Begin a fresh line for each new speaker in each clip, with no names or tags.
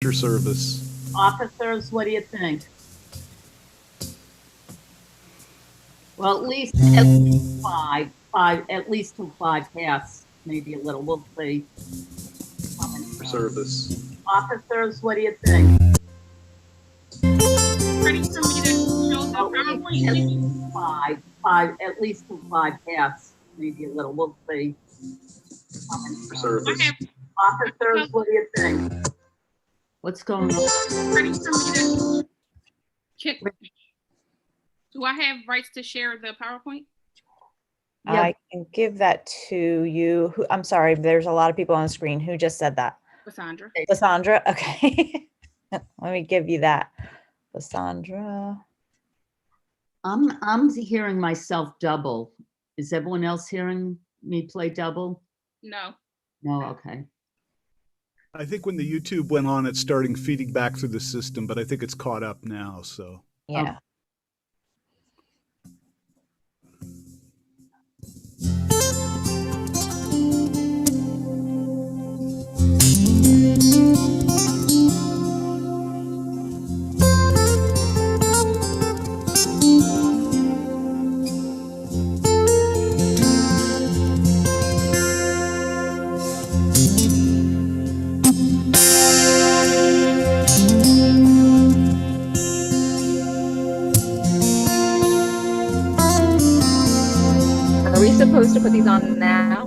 Your service.
Officers, what do you think? Well, at least five, at least till five pass, maybe a little. We'll see.
Your service.
Officers, what do you think?
Ready for me to show the PowerPoint?
Five, at least till five pass, maybe a little. We'll see.
Your service.
Officers, what do you think? What's going on?
Ready for me to check? Do I have rights to share the PowerPoint?
Yeah.
I can give that to you. I'm sorry, there's a lot of people on the screen. Who just said that?
Cassandra.
Cassandra, okay. Let me give you that. Cassandra.
I'm hearing myself double. Is everyone else hearing me play double?
No.
No, okay.
I think when the YouTube went on, it's starting feeding back through the system, but I think it's caught up now. So
Yeah.
Are we supposed to put these on now?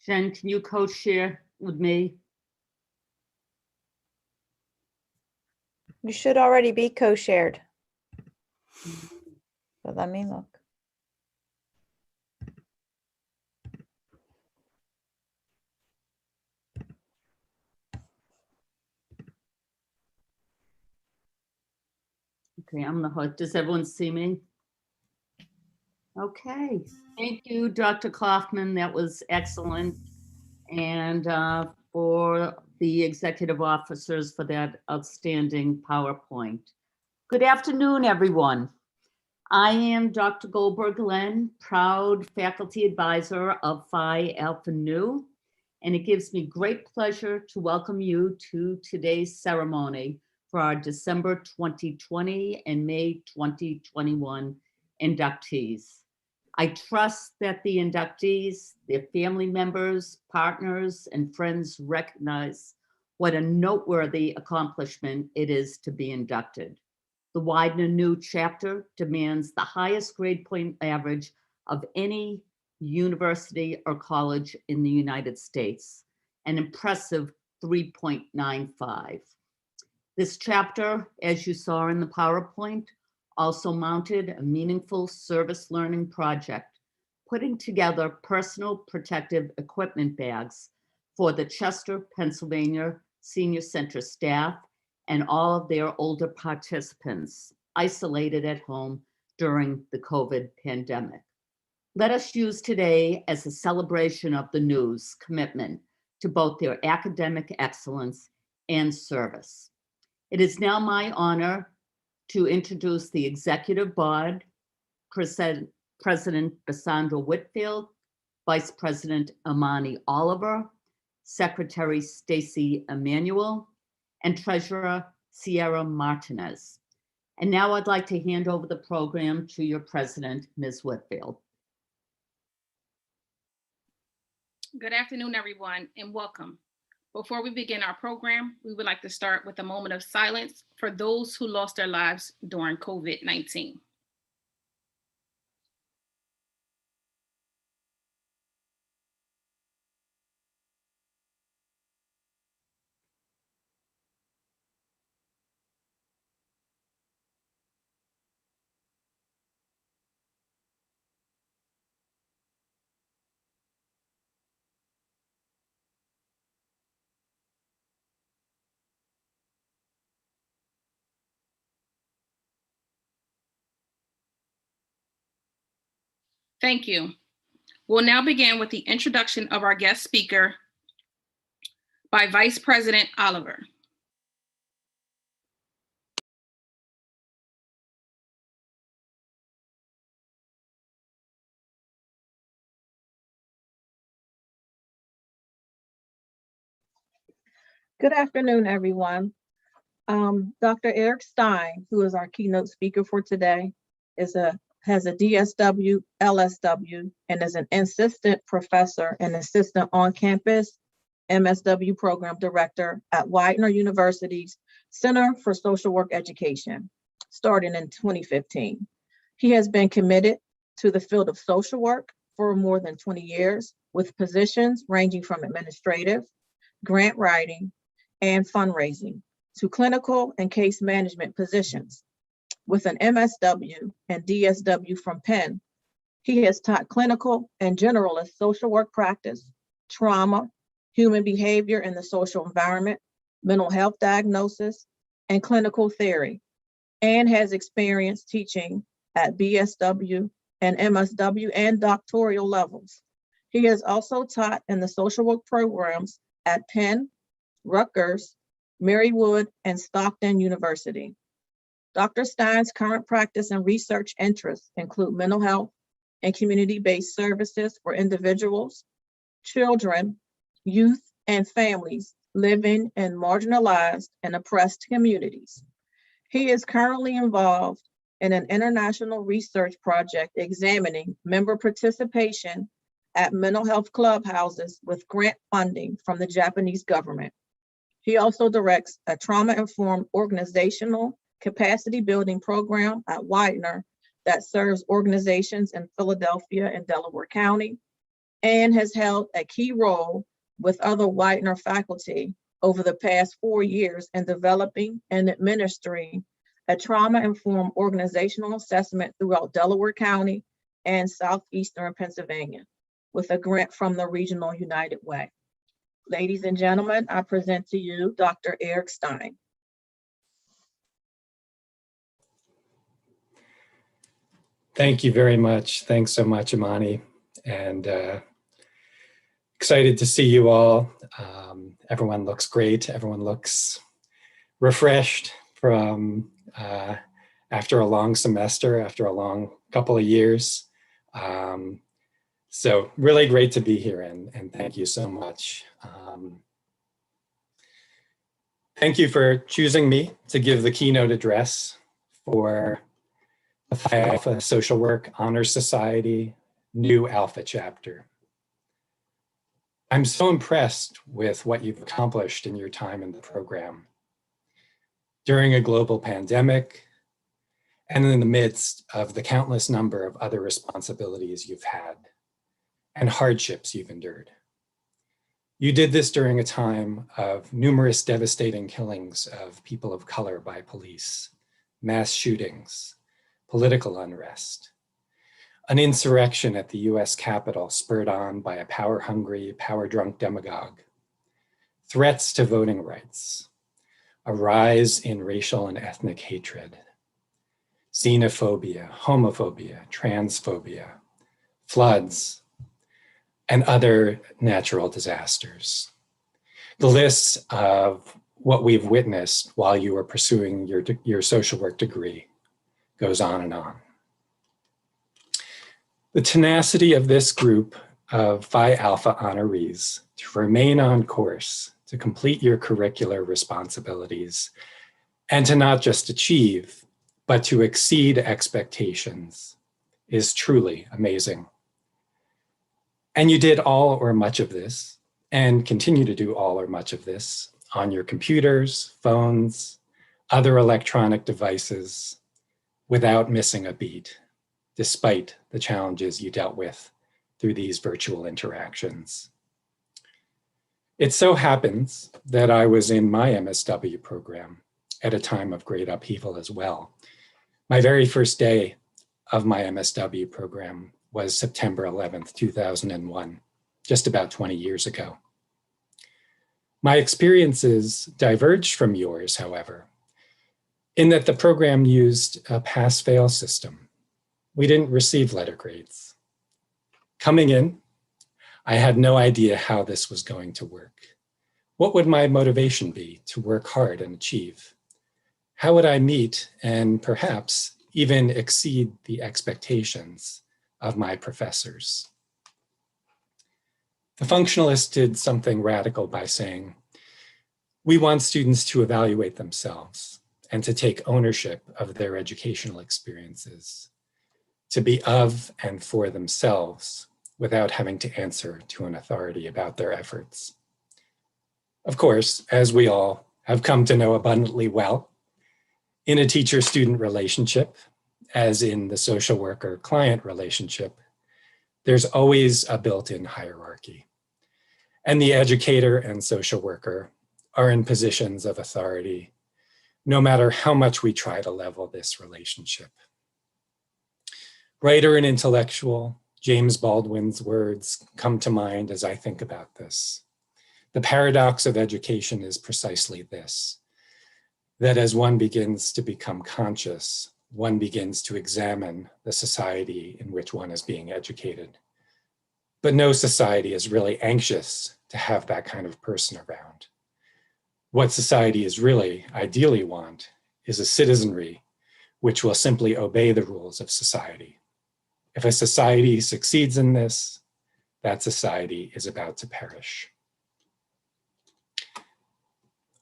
Jen, can you co-share with me?
You should already be co-shared. But let me look.
Okay, I'm the host. Does everyone see me? Okay, thank you, Dr. Kaufman. That was excellent. And for the executive officers for that outstanding PowerPoint. Good afternoon, everyone. I am Dr. Goldberg-Len, proud faculty advisor of Phi Alpha Nu, and it gives me great pleasure to welcome you to today's ceremony for our December 2020 and May 2021 inductees. I trust that the inductees, their family members, partners, and friends recognize what a noteworthy accomplishment it is to be inducted. The Widener New chapter demands the highest grade point average of any university or college in the United States, an impressive 3.95. This chapter, as you saw in the PowerPoint, also mounted a meaningful service learning project, putting together personal protective equipment bags for the Chester, Pennsylvania Senior Center staff and all of their older participants isolated at home during the COVID pandemic. Let us use today as a celebration of the New's commitment to both their academic excellence and service. It is now my honor to introduce the Executive Board, President Basandra Whitfield, Vice President Amani Oliver, Secretary Stacy Emanuel, and Treasurer Sierra Martinez. And now I'd like to hand over the program to your president, Ms. Whitfield.
Good afternoon, everyone, and welcome. Before we begin our program, we would like to start with a moment of silence for those who lost their lives during COVID-19. Thank you. We'll now begin with the introduction of our guest speaker by Vice President Oliver.
Good afternoon, everyone. Dr. Eric Stein, who is our keynote speaker for today, has a DSW, LSW, and is an assistant professor and assistant on-campus MSW program director at Widener University's Center for Social Work Education, starting in 2015. He has been committed to the field of social work for more than 20 years, with positions ranging from administrative, grant writing, and fundraising to clinical and case management positions. With an MSW and DSW from Penn, he has taught clinical and generalist social work practice, trauma, human behavior in the social environment, mental health diagnosis, and clinical theory, and has experience teaching at BSW and MSW and doctoral levels. He has also taught in the social work programs at Penn, Rutgers, Marywood, and Stockton University. Dr. Stein's current practice and research interests include mental health and community-based services for individuals, children, youth, and families living in marginalized and oppressed communities. He is currently involved in an international research project examining member participation at mental health clubhouses with grant funding from the Japanese government. He also directs a trauma-informed organizational capacity building program at Widener that serves organizations in Philadelphia and Delaware County, and has held a key role with other Widener faculty over the past 4 years in developing and administering a trauma-informed organizational assessment throughout Delaware County and Southeastern Pennsylvania with a grant from the Regional United Way. Ladies and gentlemen, I present to you Dr. Eric Stein.
Thank you very much. Thanks so much, Imani. And excited to see you all. Everyone looks great. Everyone looks refreshed from after a long semester, after a long couple of years. So really great to be here, and thank you so much. Thank you for choosing me to give the keynote address for the Phi Alpha Social Work Honor Society New Alpha Chapter. I'm so impressed with what you've accomplished in your time in the program. During a global pandemic, and in the midst of the countless number of other responsibilities you've had and hardships you've endured. You did this during a time of numerous devastating killings of people of color by police, mass shootings, political unrest, an insurrection at the US Capitol spurred on by a power-hungry, power-drunk demagogue, threats to voting rights, a rise in racial and ethnic hatred, xenophobia, homophobia, transphobia, floods, and other natural disasters. The list of what we've witnessed while you were pursuing your social work degree goes on and on. The tenacity of this group of Phi Alpha honorees to remain on course, to complete your curricular responsibilities, and to not just achieve, but to exceed expectations is truly amazing. And you did all or much of this, and continue to do all or much of this on your computers, phones, other electronic devices, without missing a beat, despite the challenges you dealt with through these virtual interactions. It so happens that I was in my MSW program at a time of great upheaval as well. My very first day of my MSW program was September 11th, 2001, just about 20 years ago. My experiences diverged from yours, however, in that the program used a pass-fail system. We didn't receive letter grades. Coming in, I had no idea how this was going to work. What would my motivation be to work hard and achieve? How would I meet and perhaps even exceed the expectations of my professors? The functionalists did something radical by saying, we want students to evaluate themselves and to take ownership of their educational experiences, to be of and for themselves without having to answer to an authority about their efforts. Of course, as we all have come to know abundantly well, in a teacher-student relationship, as in the social worker-client relationship, there's always a built-in hierarchy. And the educator and social worker are in positions of authority, no matter how much we try to level this relationship. Writer and intellectual James Baldwin's words come to mind as I think about this. The paradox of education is precisely this, that as one begins to become conscious, one begins to examine the society in which one is being educated. But no society is really anxious to have that kind of person around. What society is really ideally want is a citizenry which will simply obey the rules of society. If a society succeeds in this, that society is about to perish.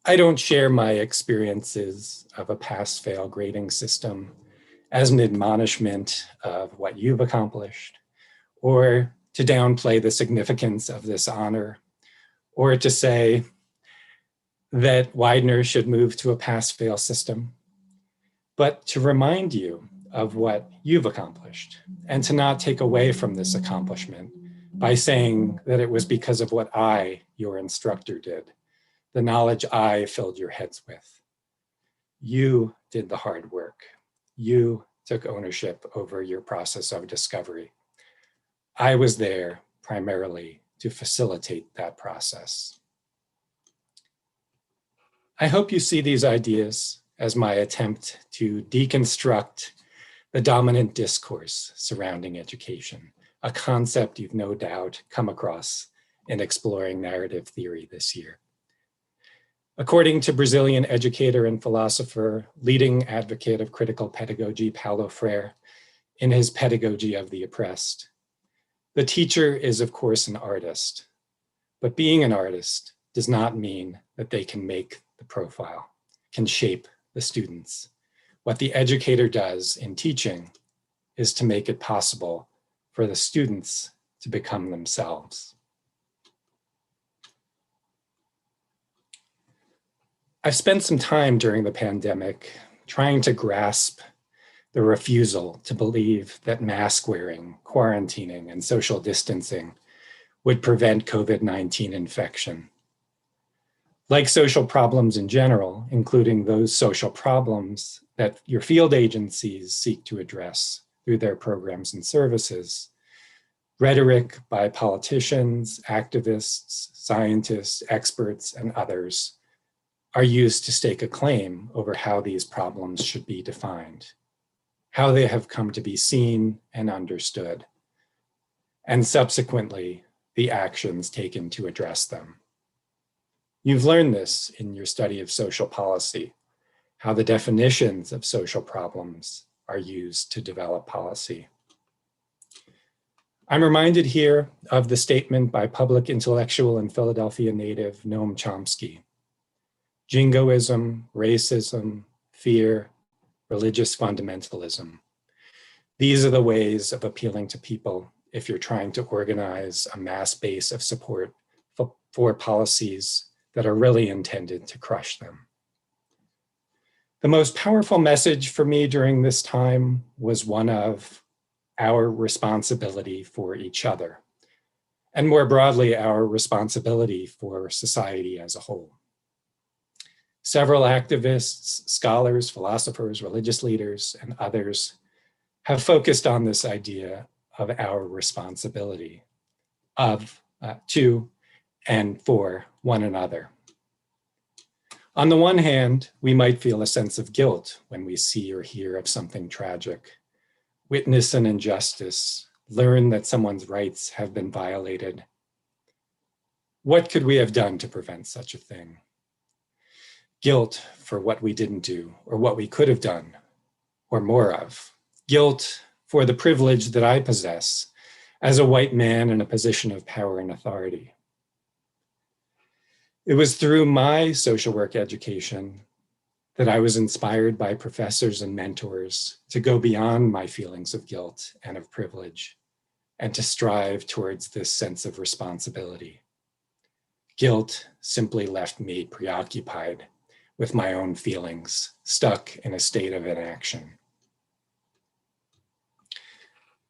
I don't share my experiences of a pass-fail grading system as an admonishment of what you've accomplished, or to downplay the significance of this honor, or to say that Widener should move to a pass-fail system, but to remind you of what you've accomplished and to not take away from this accomplishment by saying that it was because of what I, your instructor, did, the knowledge I filled your heads with. You did the hard work. You took ownership over your process of discovery. I was there primarily to facilitate that process. I hope you see these ideas as my attempt to deconstruct the dominant discourse surrounding education, a concept you've no doubt come across in exploring narrative theory this year. According to Brazilian educator and philosopher, leading advocate of critical pedagogy, Paulo Freire, in his Pedagogy of the Oppressed, the teacher is, of course, an artist, but being an artist does not mean that they can make the profile, can shape the students. What the educator does in teaching is to make it possible for the students to become themselves. I've spent some time during the pandemic trying to grasp the refusal to believe that mask wearing, quarantining, and social distancing would prevent COVID-19 infection. Like social problems in general, including those social problems that your field agencies seek to address through their programs and services, rhetoric by politicians, activists, scientists, experts, and others are used to stake a claim over how these problems should be defined, how they have come to be seen and understood, and subsequently, the actions taken to address them. You've learned this in your study of social policy, how the definitions of social problems are used to develop policy. I'm reminded here of the statement by public intellectual and Philadelphia native Noam Chomsky. Jingoism, racism, fear, religious fundamentalism. These are the ways of appealing to people if you're trying to organize a mass base of support for policies that are really intended to crush them. The most powerful message for me during this time was one of our responsibility for each other, and more broadly, our responsibility for society as a whole. Several activists, scholars, philosophers, religious leaders, and others have focused on this idea of our responsibility to and for one another. On the one hand, we might feel a sense of guilt when we see or hear of something tragic, witness an injustice, learn that someone's rights have been violated. What could we have done to prevent such a thing? Guilt for what we didn't do or what we could have done or more of. Guilt for the privilege that I possess as a white man in a position of power and authority. It was through my social work education that I was inspired by professors and mentors to go beyond my feelings of guilt and of privilege and to strive towards this sense of responsibility. Guilt simply left me preoccupied with my own feelings, stuck in a state of inaction.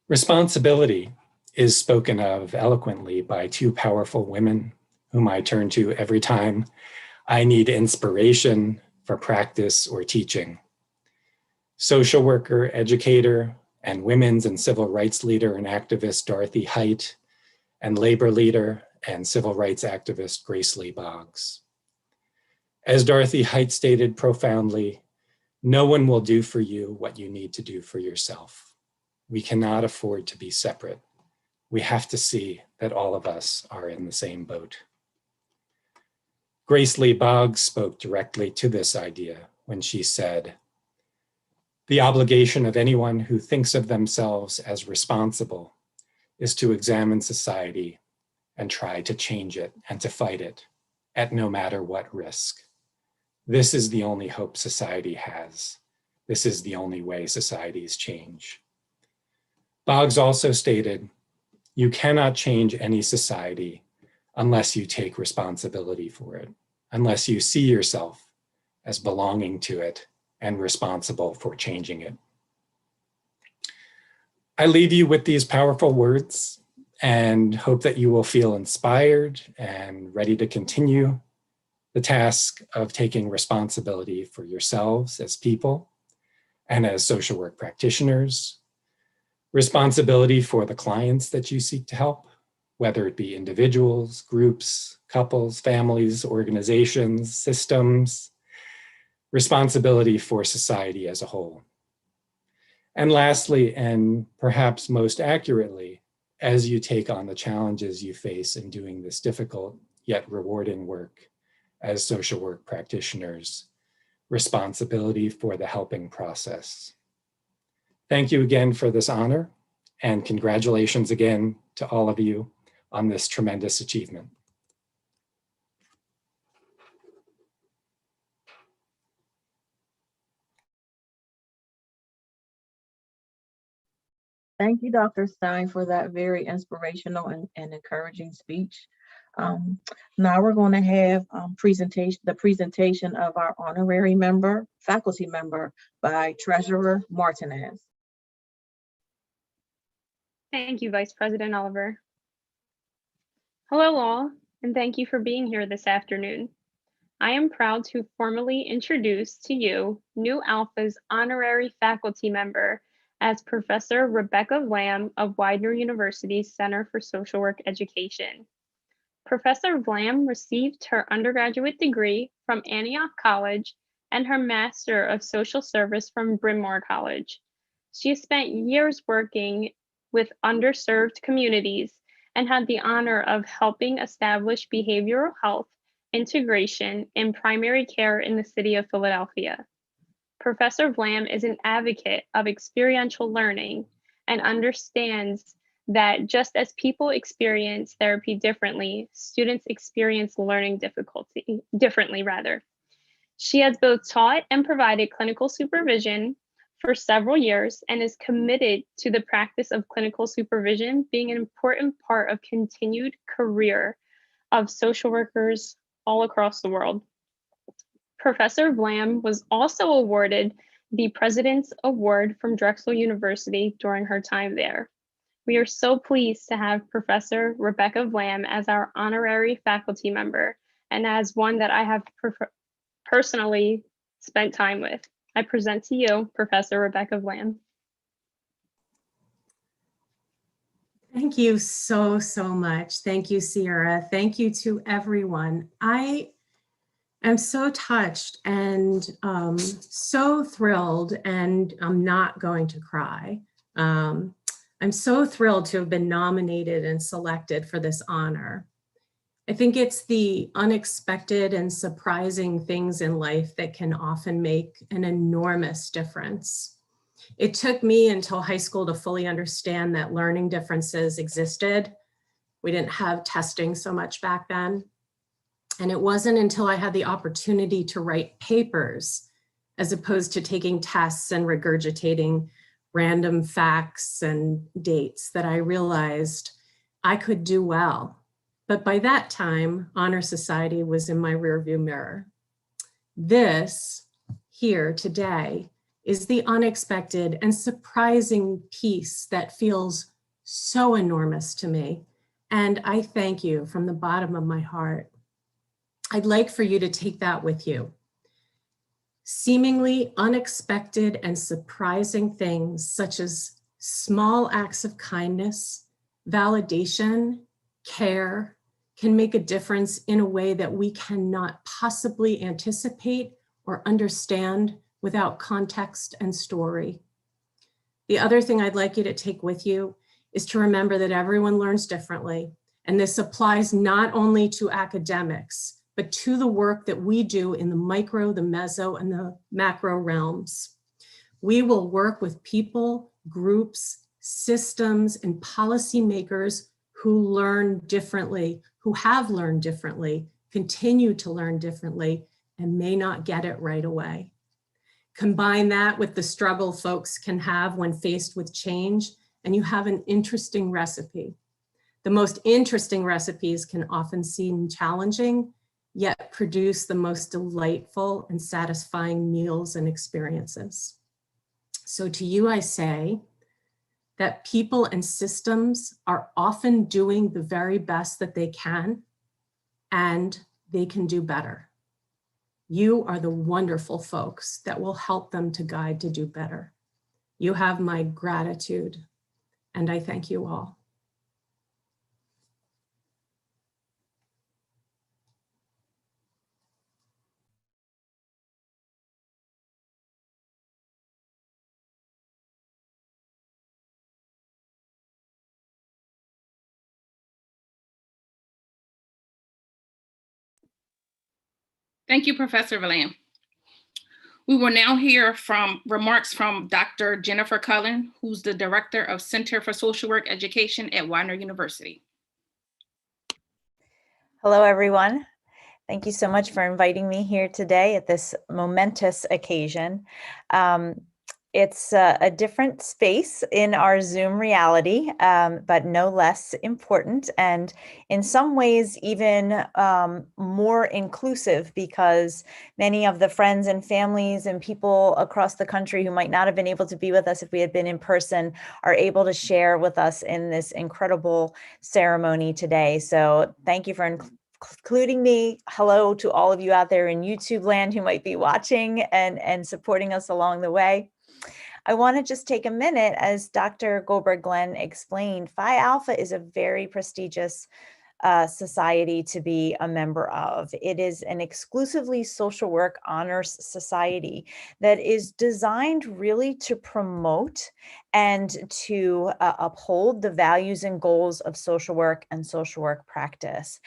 Responsibility is spoken of eloquently by two powerful women whom I turn to every time I need inspiration for practice or teaching. Social worker, educator, and women's and civil rights leader and activist Dorothy Height, and labor leader and civil rights activist Grace Lee Boggs. As Dorothy Height stated profoundly, no one will do for you what you need to do for yourself. We cannot afford to be separate. We have to see that all of us are in the same boat. Grace Lee Boggs spoke directly to this idea when she said, "The obligation of anyone who thinks of themselves as responsible is to examine society and try to change it and to fight it at no matter what risk. This is the only hope society has. This is the only way societies change." Boggs also stated, "You cannot change any society unless you take responsibility for it, unless you see yourself as belonging to it and responsible for changing it." I leave you with these powerful words and hope that you will feel inspired and ready to continue the task of taking responsibility for yourselves as people and as social work practitioners, responsibility for the clients that you seek to help, whether it be individuals, groups, couples, families, organizations, systems, responsibility for society as a whole. And lastly, and perhaps most accurately, as you take on the challenges you face in doing this difficult yet rewarding work as social work practitioners, responsibility for the helping process. Thank you again for this honor, and congratulations again to all of you on this tremendous achievement.
Thank you, Dr. Stein, for that very inspirational and encouraging speech. Now we're going to have the presentation of our honorary member, faculty member by Treasurer Martinez.
Thank you, Vice President Oliver. Hello all, and thank you for being here this afternoon. I am proud to formally introduce to you New Alpha's honorary faculty member as Professor Rebecca Vlam of Widener University's Center for Social Work Education. Professor Vlam received her undergraduate degree from Antioch College and her Master of Social Service from Bryn Mawr College. She has spent years working with underserved communities and had the honor of helping establish behavioral health integration in primary care in the city of Philadelphia. Professor Vlam is an advocate of experiential learning and understands that just as people experience therapy differently, students experience learning differently. She has both taught and provided clinical supervision for several years and is committed to the practice of clinical supervision being an important part of continued career of social workers all across the world. Professor Vlam was also awarded the President's Award from Drexel University during her time there. We are so pleased to have Professor Rebecca Vlam as our honorary faculty member and as one that I have personally spent time with. I present to you Professor Rebecca Vlam.
Thank you so much. Thank you, Sierra. Thank you to everyone. I'm so touched and so thrilled, and I'm not going to cry. I'm so thrilled to have been nominated and selected for this honor. I think it's the unexpected and surprising things in life that can often make an enormous difference. It took me until high school to fully understand that learning differences existed. We didn't have testing so much back then. And it wasn't until I had the opportunity to write papers, as opposed to taking tests and regurgitating random facts and dates, that I realized I could do well. But by that time, Honor Society was in my rearview mirror. This here today is the unexpected and surprising piece that feels so enormous to me. And I thank you from the bottom of my heart. I'd like for you to take that with you. Seemingly unexpected and surprising things such as small acts of kindness, validation, care can make a difference in a way that we cannot possibly anticipate or understand without context and story. The other thing I'd like you to take with you is to remember that everyone learns differently. And this applies not only to academics, but to the work that we do in the micro, the meso, and the macro realms. We will work with people, groups, systems, and policymakers who learn differently, who have learned differently, continue to learn differently, and may not get it right away. Combine that with the struggle folks can have when faced with change, and you have an interesting recipe. The most interesting recipes can often seem challenging, yet produce the most delightful and satisfying meals and experiences. So to you I say, that people and systems are often doing the very best that they can, and they can do better. You are the wonderful folks that will help them to guide to do better. You have my gratitude, and I thank you all.
Thank you, Professor Valland. We will now hear from remarks from Dr. Jennifer Cullen, who's the Director of Center for Social Work Education at Widener University.
Hello, everyone. Thank you so much for inviting me here today at this momentous occasion. It's a different space in our Zoom reality, but no less important, and in some ways even more inclusive, because many of the friends and families and people across the country who might not have been able to be with us if we had been in person are able to share with us in this incredible ceremony today. So thank you for including me. Hello to all of you out there in YouTube land who might be watching and supporting us along the way. I want to just take a minute, as Dr. Goldberg-Glenn explained. Phi Alpha is a very prestigious society to be a member of. It is an exclusively social work honors society that is designed really to promote and to uphold the values and goals of social work and social work practice.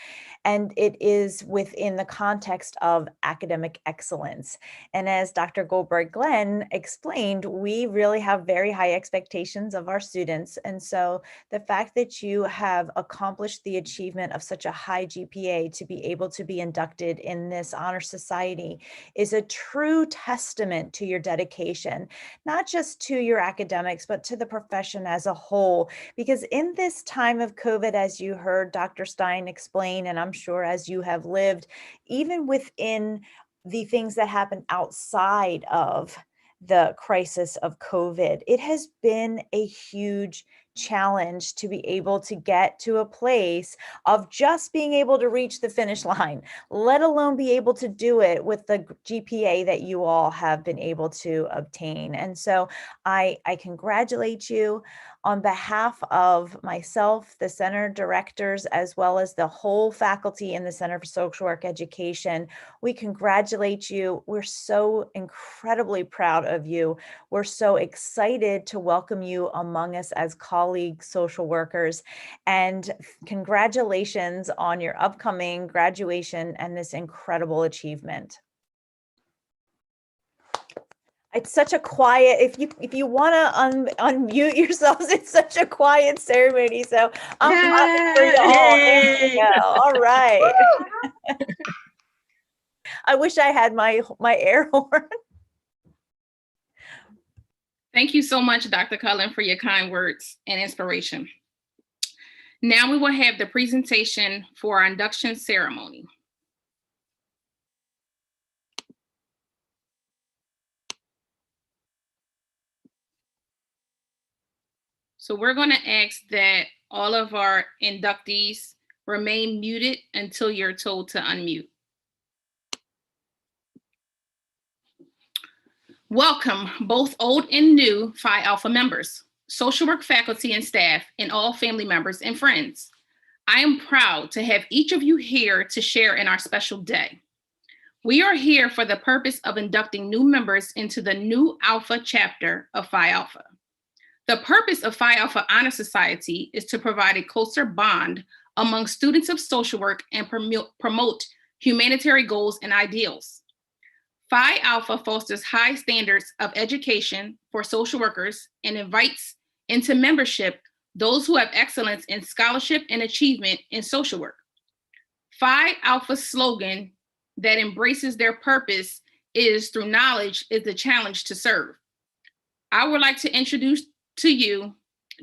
And it is within the context of academic excellence. And as Dr. Goldberg-Glenn explained, we really have very high expectations of our students. And so the fact that you have accomplished the achievement of such a high GPA to be able to be inducted in this honor society is a true testament to your dedication, not just to your academics, but to the profession as a whole. Because in this time of COVID, as you heard Dr. Stein explain, and I'm sure as you have lived, even within the things that happen outside of the crisis of COVID, it has been a huge challenge to be able to get to a place of just being able to reach the finish line, let alone be able to do it with the GPA that you all have been able to obtain. And so I congratulate you on behalf of myself, the center directors, as well as the whole faculty in the Center for Social Work Education. We congratulate you. We're so incredibly proud of you. We're so excited to welcome you among us as colleagues, social workers, and congratulations on your upcoming graduation and this incredible achievement. It's such a quiet, if you want to unmute yourselves, it's such a quiet ceremony. So I'm clapping for you all. There you go. All right. I wish I had my air horn.
Thank you so much, Dr. Cullen, for your kind words and inspiration. Now we will have the presentation for our induction ceremony. So we're going to ask that all of our inductees remain muted until you're told to unmute. Welcome, both old and new Phi Alpha members, social work faculty and staff, and all family members and friends. I am proud to have each of you here to share in our special day. We are here for the purpose of inducting new members into the new Alpha chapter of Phi Alpha. The purpose of Phi Alpha Honor Society is to provide a closer bond among students of social work and promote humanitarian goals and ideals. Phi Alpha fosters high standards of education for social workers and invites into membership those who have excellence in scholarship and achievement in social work. Phi Alpha's slogan that embraces their purpose is "Through knowledge is the challenge to serve." I would like to introduce to you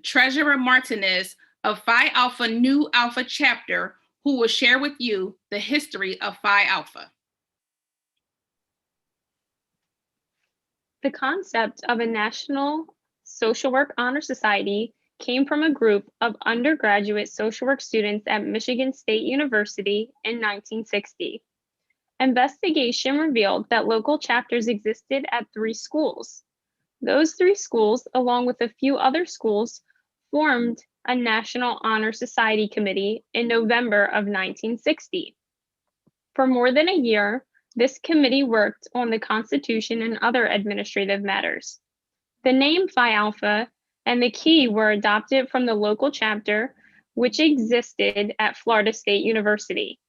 Treasurer Martinez of Phi Alpha New Alpha chapter, who will share with you the history of Phi Alpha.
The concept of a national Social Work Honor Society came from a group of undergraduate social work students at Michigan State University in 1960. Investigation revealed that local chapters existed at 3 schools. Those 3 schools, along with a few other schools, formed a National Honor Society committee in November of 1960. For more than a year, this committee worked on the Constitution and other administrative matters. The name Phi Alpha and the key were adopted from the local chapter, which existed at Florida State University.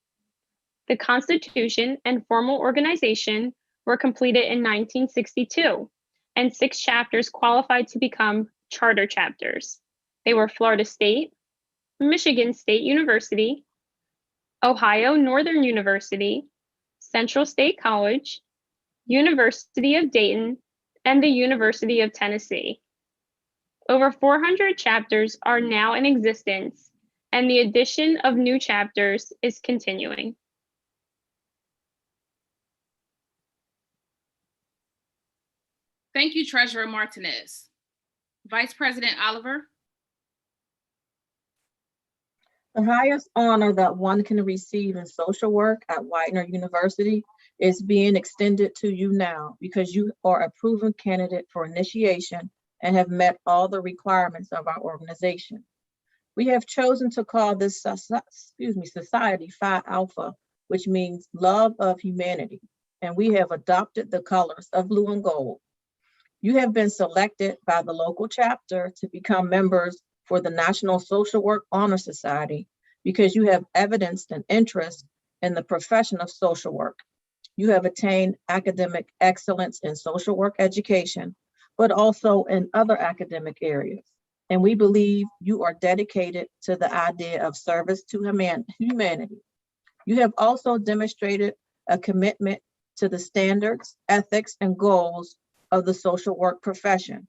The Constitution and formal organization were completed in 1962, and 6 chapters qualified to become charter chapters. They were Florida State, Michigan State University, Ohio Northern University, Central State College, University of Dayton, and the University of Tennessee. Over 400 chapters are now in existence, and the addition of new chapters is continuing.
Thank you, Treasurer Martinez. Vice President Oliver.
The highest honor that one can receive in social work at Widener University is being extended to you now because you are a proven candidate for initiation and have met all the requirements of our organization. We have chosen to call this society Phi Alpha, which means love of humanity, and we have adopted the colors of blue and gold. You have been selected by the local chapter to become members for the National Social Work Honor Society because you have evidenced an interest in the profession of social work. You have attained academic excellence in social work education, but also in other academic areas. And we believe you are dedicated to the idea of service to humanity. You have also demonstrated a commitment to the standards, ethics, and goals of the social work profession.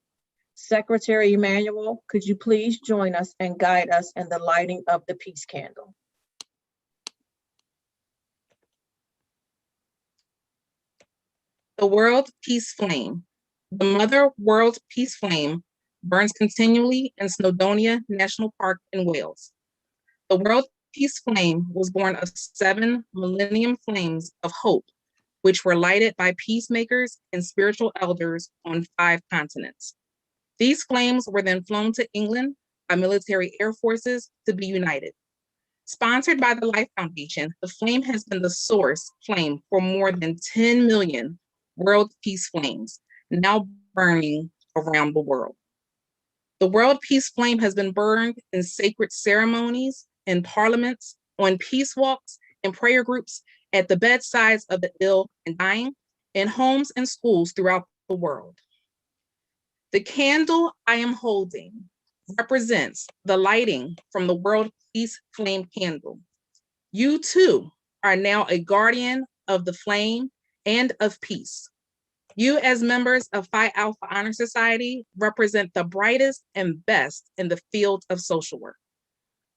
Secretary Emanuel, could you please join us and guide us in the lighting of the peace candle?
The World Peace Flame. The Mother World Peace Flame burns continually in Snowdonia National Park in Wales. The World Peace Flame was born of 7 millennium flames of hope, which were lighted by peacemakers and spiritual elders on 5 continents. These flames were then flown to England by military air forces to be united. Sponsored by the Life Foundation, the flame has been the source flame for more than 10 million World Peace Flames, now burning around the world. The World Peace Flame has been burned in sacred ceremonies, in parliaments, on peace walks, in prayer groups, at the bedsides of the ill and dying, in homes and schools throughout the world. The candle I am holding represents the lighting from the World Peace Flame candle. You too are now a guardian of the flame and of peace. You as members of Phi Alpha Honor Society represent the brightest and best in the field of social work.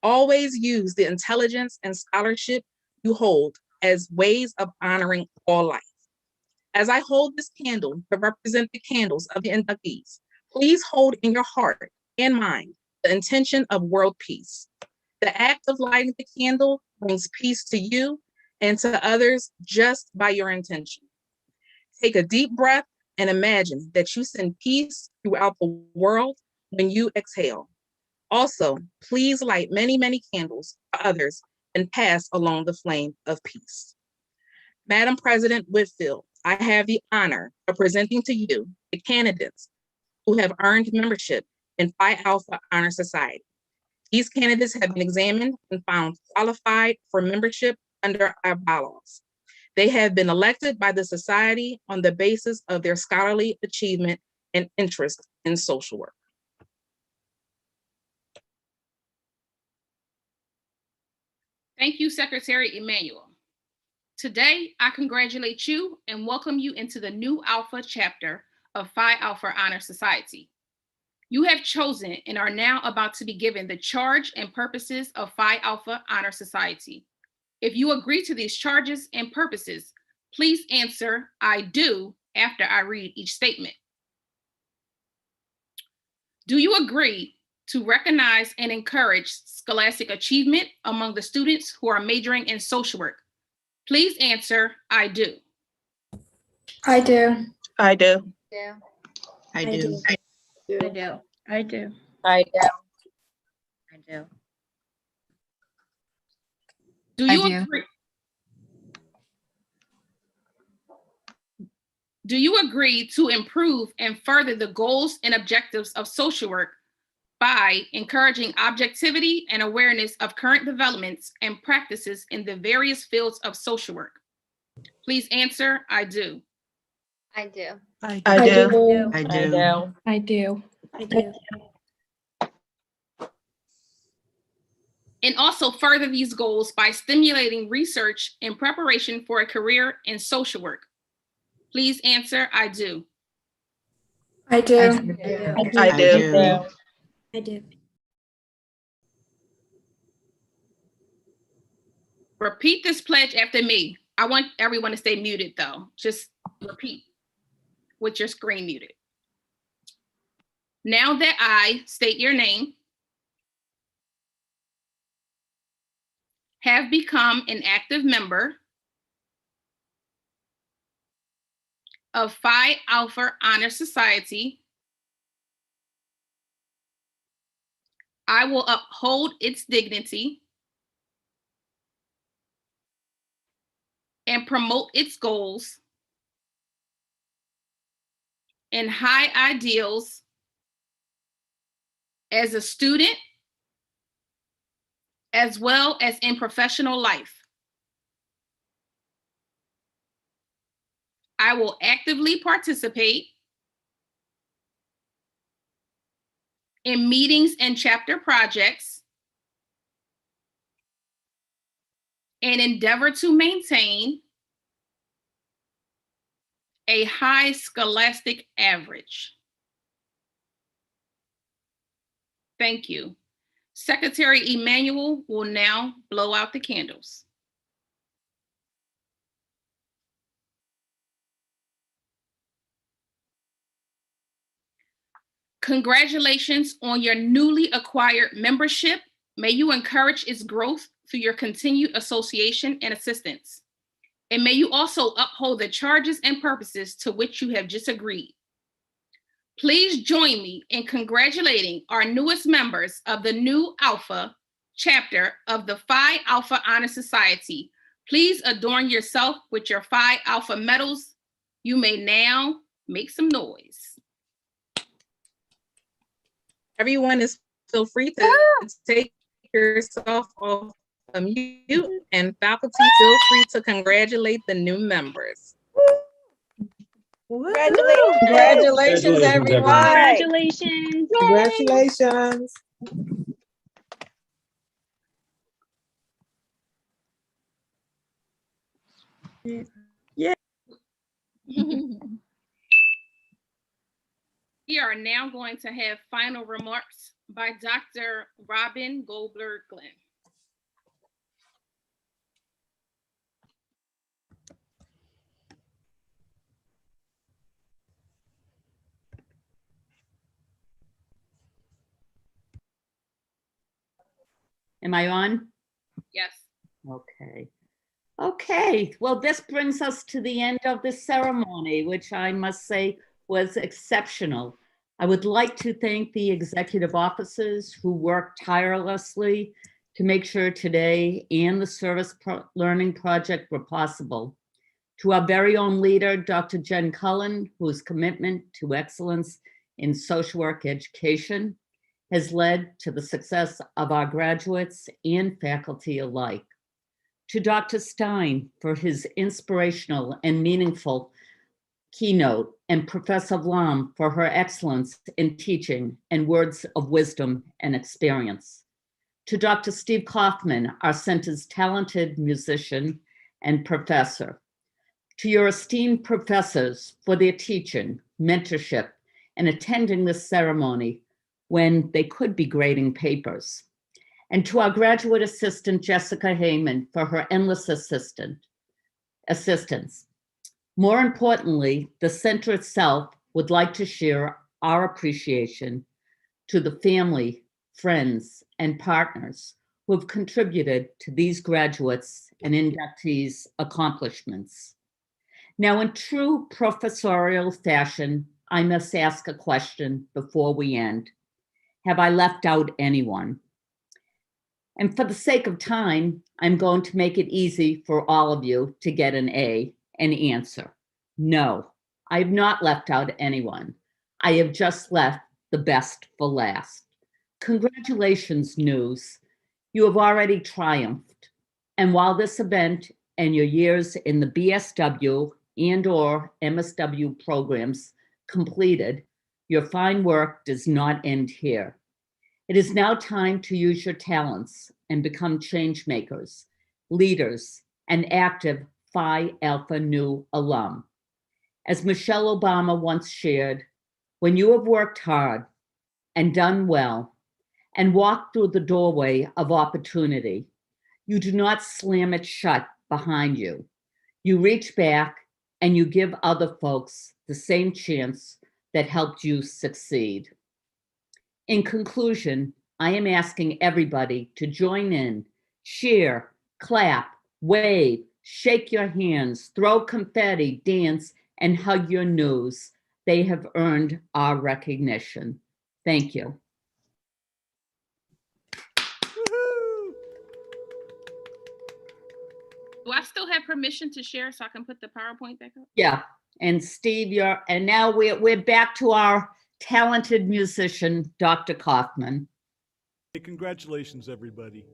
Always use the intelligence and scholarship you hold as ways of honoring all life. As I hold this candle to represent the candles of the inductees, please hold in your heart and mind the intention of world peace. The act of lighting the candle brings peace to you and to others just by your intention. Take a deep breath and imagine that you send peace throughout the world when you exhale. Also, please light many, many candles for others and pass along the flame of peace. Madam President Whitfield, I have the honor of presenting to you the candidates who have earned membership in Phi Alpha Honor Society. These candidates have been examined and found qualified for membership under our bylaws. They have been elected by the society on the basis of their scholarly achievement and interest in social work.
Thank you, Secretary Emanuel. Today, I congratulate you and welcome you into the new Alpha chapter of Phi Alpha Honor Society. You have chosen and are now about to be given the charge and purposes of Phi Alpha Honor Society. If you agree to these charges and purposes, please answer "I do" after I read each statement. Do you agree to recognize and encourage scholastic achievement among the students who are majoring in social work? Please answer, I do.
I do.
I do.
I do.
I do.
I do. I do.
I do. I do.
Do
I
you
do.
agree? Do you agree to improve and further the goals and objectives of social work by encouraging objectivity and awareness of current developments and practices in the various fields of social work? Please answer, I do.
I do.
I
I
do.
do.
I
do.
I do. I do.
And also further these goals by stimulating research in preparation for a career in social work. Please answer, I do.
I do.
I do.
I do.
Repeat this pledge after me. I want everyone to stay muted though. Just repeat with your screen muted. Now that I state your name, have become an active member of Phi Alpha Honor Society, I will uphold its dignity and promote its goals and high ideals as a student, as well as in professional life. I will actively participate in meetings and chapter projects and endeavor to maintain a high scholastic average. Thank you. Secretary Emanuel will now blow out the candles. Congratulations on your newly acquired membership. May you encourage its growth through your continued association and assistance. And may you also uphold the charges and purposes to which you have just agreed. Please join me in congratulating our newest members of the new Alpha chapter of the Phi Alpha Honor Society. Please adorn yourself with your Phi Alpha medals. You may now make some noise.
Everyone is feel free to take yourself off the mute, and faculty feel free to congratulate the new members.
Congratulations.
Congratulations, everyone.
Congratulations.
Congratulations.
We are now going to have final remarks by Dr. Robin Goldberg-Glenn.
Am I on?
Yes.
Okay. Okay, well, this brings us to the end of the ceremony, which I must say was exceptional. I would like to thank the executive officers who worked tirelessly to make sure today and the service learning project were possible. To our very own leader, Dr. Jen Cullen, whose commitment to excellence in social work education has led to the success of our graduates and faculty alike. To Dr. Stein for his inspirational and meaningful keynote, and Professor Vlam for her excellence in teaching and words of wisdom and experience. To Dr. Steve Kaufman, our center's talented musician and professor. To your esteemed professors for their teaching, mentorship, and attending this ceremony when they could be grading papers. And to our graduate assistant, Jessica Heyman, for her endless assistance. More importantly, the center itself would like to share our appreciation to the family, friends, and partners who have contributed to these graduates and inductees' accomplishments. Now, in true professorial fashion, I must ask a question before we end. Have I left out anyone? And for the sake of time, I'm going to make it easy for all of you to get an answer. No, I have not left out anyone. I have just left the best for last. Congratulations, News. You have already triumphed. And while this event and your years in the BSW and/or MSW programs completed, your fine work does not end here. It is now time to use your talents and become change makers, leaders, and active Phi Alpha Nu alum. As Michelle Obama once shared, when you have worked hard and done well and walked through the doorway of opportunity, you do not slam it shut behind you. You reach back and you give other folks the same chance that helped you succeed. In conclusion, I am asking everybody to join in, cheer, clap, wave, shake your hands, throw confetti, dance, and hug your news. They have earned our recognition. Thank you.
Woohoo!
Do I still have permission to share so I can put the PowerPoint back up?
Yeah, and Steve, and now we're back to our talented musician, Dr. Kaufman.
Hey, congratulations, everybody.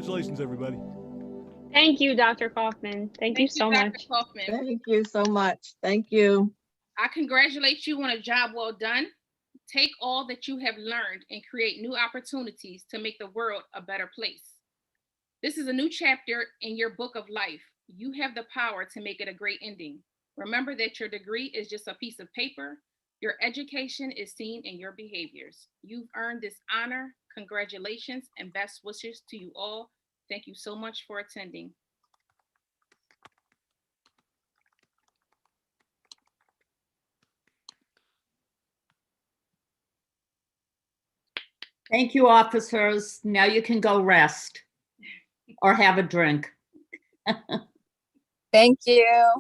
Congratulations, everybody.
Thank you, Dr. Kaufman. Thank you so
Dr.
much.
Kaufman.
Thank you so much. Thank you.
I congratulate you on a job well done. Take all that you have learned and create new opportunities to make the world a better place. This is a new chapter in your book of life. You have the power to make it a great ending. Remember that your degree is just a piece of paper. Your education is seen in your behaviors. You've earned this honor. Congratulations and best wishes to you all. Thank you so much for attending.
Thank you, officers. Now you can go rest or have a drink.
Thank you.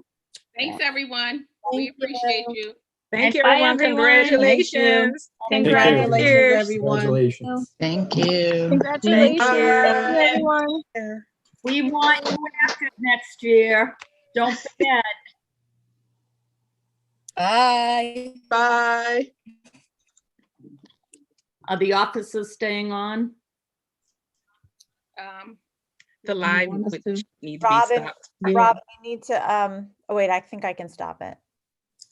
Thanks, everyone. We
Thank you.
appreciate you.
Thank you,
Bye,
everyone.
everyone.
Congratulations.
Congratulations, everyone.
Congratulations.
Thank you.
Congratulations.
Bye.
Thank you, everyone.
We want you active next year. Don't forget.
Bye.
Bye.
Are the officers staying on?
The live
want us
would
to?
need to be
Robin,
stopped.
Yeah.
Rob, you need to, oh wait, I think I can stop it.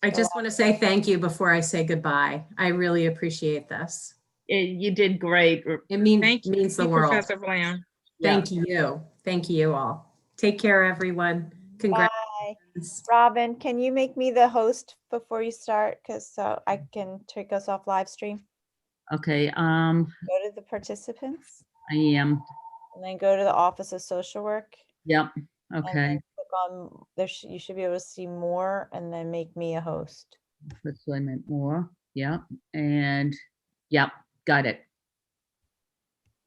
I just want to say thank you before I say goodbye. I really appreciate this.
You did great.
It
Thank you,
means the world.
Professor Blam.
Thank you. Thank you all. Take care, everyone. Congrats.
Bye. Robin, can you make me the host before you start? Because so I can take us off live stream.
Okay,
Go to the participants
I am.
and then go to the Office of Social Work.
Yep,
And
okay.
then click on there. You should be able to see more and then make me a host.
Let's limit more. Yep, and yep, got it.